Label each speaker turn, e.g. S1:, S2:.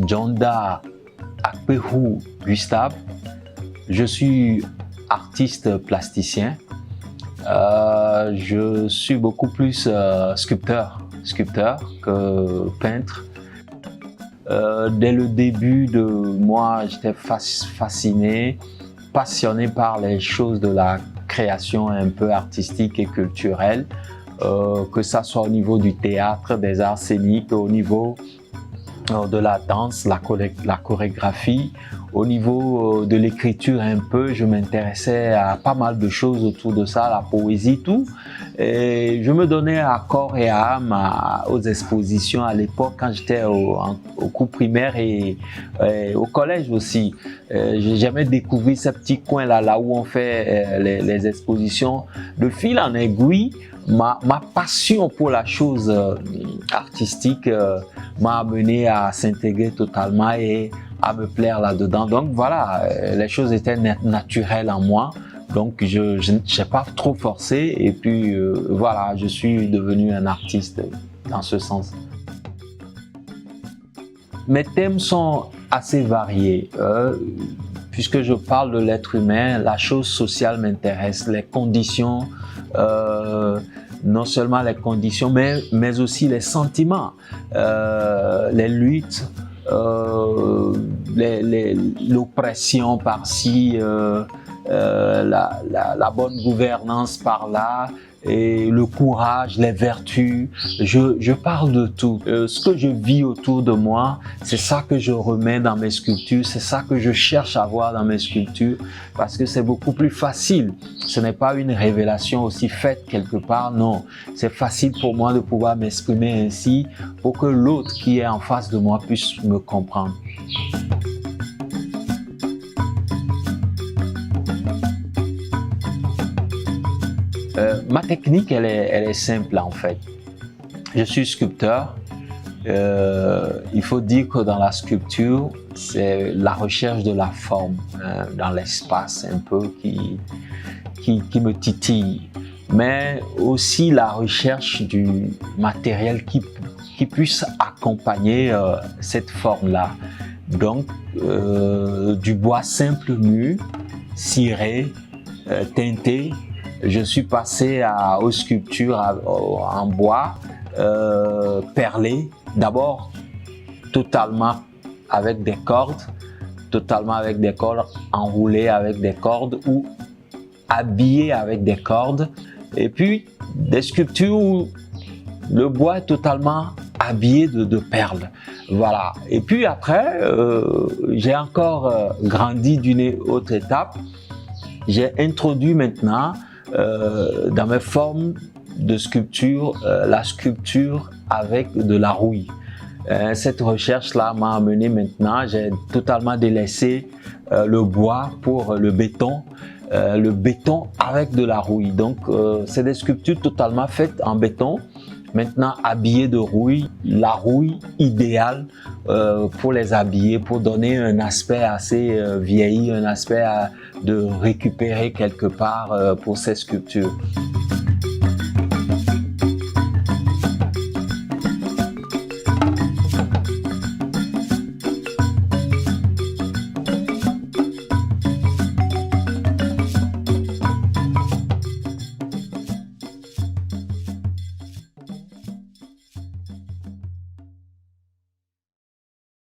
S1: Jonda Akpehu Gustave. Je suis artiste plasticien. Je suis beaucoup plus sculpteur que peintre. Dès le début de moi, j'étais fasciné, passionné par les choses de la création un peu artistique et culturelle, que ça soit au niveau du théâtre, des arts scéniques, au niveau de la danse, la chorégraphie, au niveau de l'écriture un peu. Je m'intéressais à pas mal de choses autour de ça, la poésie, tout. Et je me donnais à corps et à âme aux expositions à l'époque quand j'étais au cours primaire et au collège aussi. J'ai jamais découvert ces petits coins là où on fait les expositions. De fil en aiguille, ma passion pour la chose artistique m'a amené à s'intégrer totalement et à me plaire là-dedans. Donc voilà, les choses étaient naturelles en moi. Donc je n'ai pas trop forcé et puis voilà, je suis devenu un artiste dans ce sens. Mes thèmes sont assez variés. Puisque je parle de l'être humain, la chose sociale m'intéresse, les conditions, non seulement les conditions, mais aussi les sentiments, les luttes, l'oppression par-ci, la bonne gouvernance par-là, et le courage, les vertus. Je parle de tout. Ce que je vis autour de moi, c'est ça que je remets dans mes sculptures, c'est ça que je cherche à voir dans mes sculptures, parce que c'est beaucoup plus facile. Ce n'est pas une révélation aussi faite quelque part, non. C'est facile pour moi de pouvoir m'exprimer ainsi pour que l'autre qui est en face de moi puisse me comprendre. Ma technique, elle est simple en fait. Je suis sculpteur. Il faut dire que dans la sculpture, c'est la recherche de la forme dans l'espace un peu qui me titille. Mais aussi la recherche du matériel qui puisse accompagner cette forme-là. Donc, du bois simple nu, ciré, teinté. Je suis passé aux sculptures en bois perlé, d'abord totalement avec des cordes, enroulées avec des cordes ou habillées avec des cordes, et puis des sculptures où le bois est totalement habillé de perles. Voilà. Et puis après, j'ai encore grandi d'une autre étape. J'ai introduit maintenant dans mes formes de sculpture, la sculpture avec de la rouille. Cette recherche-là m'a amené maintenant, j'ai totalement délaissé le bois pour le béton avec de la rouille. Donc c'est des sculptures totalement faites en béton, maintenant habillées de rouille, la rouille idéale pour les habiller, pour donner un aspect assez vieilli, un aspect de récupérer quelque part pour ces sculptures.